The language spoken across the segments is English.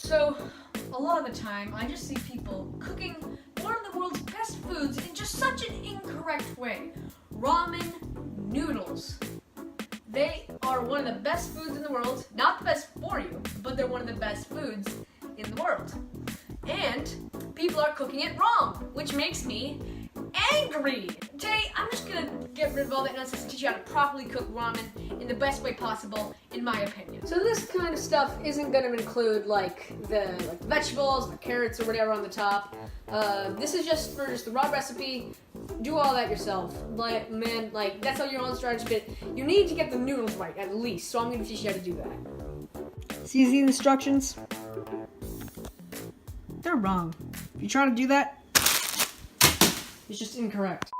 So, a lot of the time, I just see people cooking one of the world's best foods in just such an incorrect way. Ramen noodles. They are one of the best foods in the world. Not the best for you, but they're one of the best foods in the world. And people are cooking it wrong, which makes me angry. Today, I'm just gonna get rid of all that nonsense and teach you how to properly cook ramen in the best way possible, in my opinion. So this kind of stuff isn't gonna include like the vegetables, the carrots, or whatever on the top. This is just for the raw recipe. Do all that yourself. That's all your own strategy, but you need to get the noodles right, at least. So I'm gonna teach you how to do that. See the instructions? They're wrong. If you're trying to do that, it's just incorrect.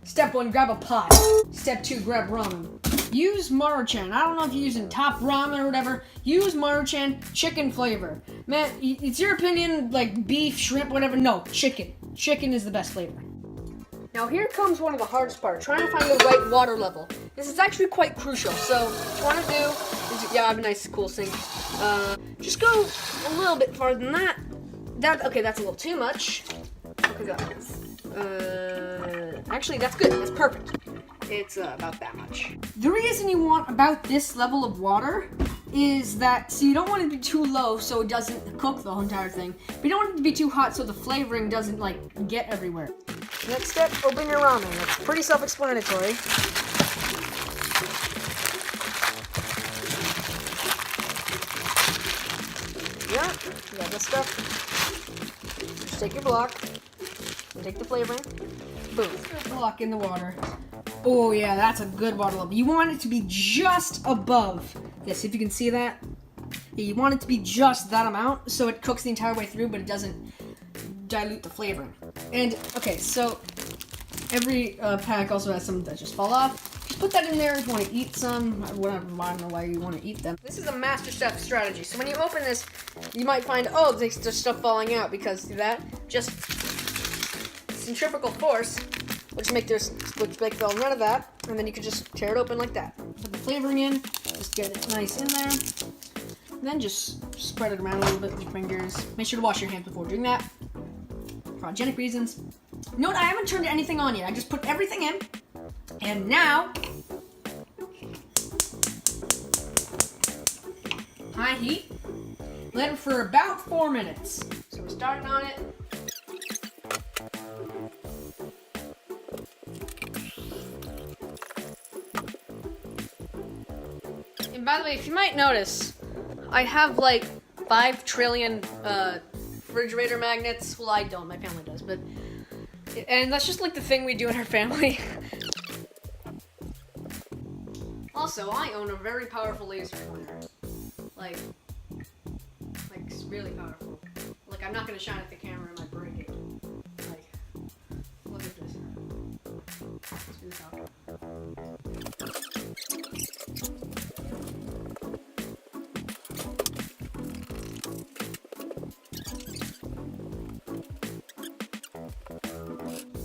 Step 1, grab a pot. Step 2, grab ramen. Use Maruchan. I don't know if you're using top ramen or whatever. Use Maruchan chicken flavor. Man, it's your opinion, like beef, shrimp, whatever. No, chicken. Chicken is the best flavor. Now here comes one of the hardest parts, trying to find the right water level. This is actually quite crucial. So what you want to do is, I have a nice cool sink. Just go a little bit farther than that. Okay, that's a little too much. Actually, that's good. That's perfect. It's about that much. The reason you want about this level of water is that, so you don't want it to be too low so it doesn't cook the whole entire thing. But you don't want it to be too hot so the flavoring doesn't get everywhere. Next step, open your ramen. That's pretty self-explanatory. Yeah, you got this stuff. Just take your block and take the flavoring. Boom. Block in the water. Oh yeah, that's a good water level. You want it to be just above this. If you can see that, yeah, you want it to be just that amount so it cooks the entire way through, but it doesn't dilute the flavoring. And okay, so every pack also has some that just fall off. Just put that in there if you want to eat some. Whatever, I don't know why you want to eat them. This is a master chef strategy. So when you open this, you might find, oh, there's stuff falling out because see that? Just centrifugal force, which make none of that, and then you can just tear it open like that. Put the flavoring in, just get it nice in there, and then just spread it around a little bit with your fingers. Make sure to wash your hands before doing that, for hygienic reasons. Note, I haven't turned anything on yet. I just put everything in, and now, high heat, let it for about 4 minutes. So we're starting on it. And by the way, if you might notice, I have 5 trillion refrigerator magnets. Well, I don't. My family does, and that's just the thing we do in our family. Also, I own a very powerful laser pointer. It's really powerful. I'm not gonna shine at the camera and break it. Look at this. Let's do this out.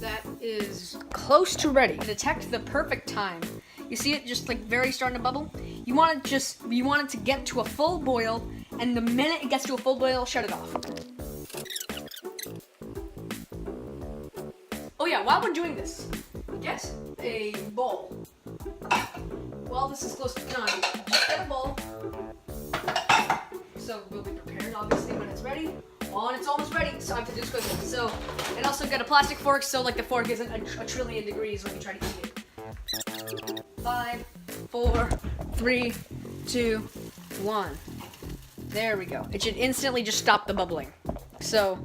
That is close to ready. Detect the perfect time. You see it just very starting to bubble? You want it to get to a full boil, and the minute it gets to a full boil, shut it off. Oh yeah, while we're doing this, get a bowl. While this is close to done, just get a bowl. So we'll be prepared, obviously, when it's ready. Oh, and it's almost ready, so I have to do this quickly. So, and also get a plastic fork, so the fork isn't a trillion degrees when you try to eat it. 5, 4, 3, 2, 1. There we go. It should instantly just stop the bubbling. So,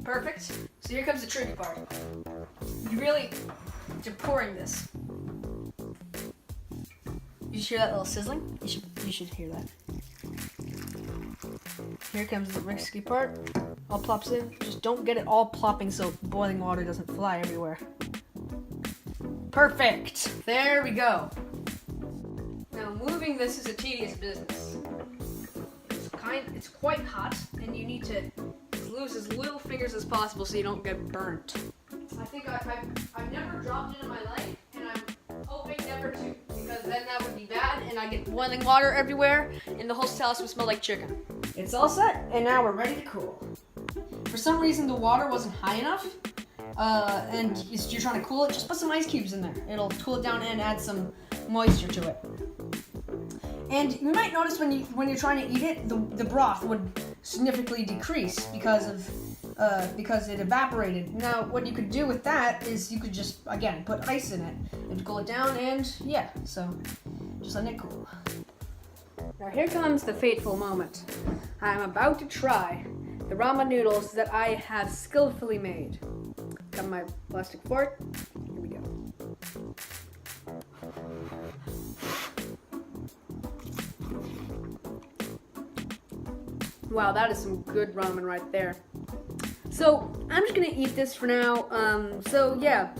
perfect. So here comes the tricky part. You're pouring this. You hear that little sizzling? You should hear that. Here comes the risky part. All plops in. Just don't get it all plopping so boiling water doesn't fly everywhere. Perfect. There we go. Now moving this is a tedious business. It's quite hot, and you need to lose as little fingers as possible so you don't get burnt. I think I've never dropped it in my life, and I'm hoping never to, because then that would be bad, and I get boiling water everywhere, and the whole house would smell like chicken. It's all set, and now we're ready to cool. For some reason, the water wasn't high enough, and you're trying to cool it, just put some ice cubes in there. It'll cool it down and add some moisture to it. And you might notice when you're trying to eat it, the broth would significantly decrease because it evaporated. Now, what you could do with that is you could just, again, put ice in it and cool it down, and yeah, so just let it cool. Now here comes the fateful moment. I'm about to try the ramen noodles that I have skillfully made. Got my plastic fork. Here we go. Wow, that is some good ramen right there. So I'm just gonna eat this for now. So yeah,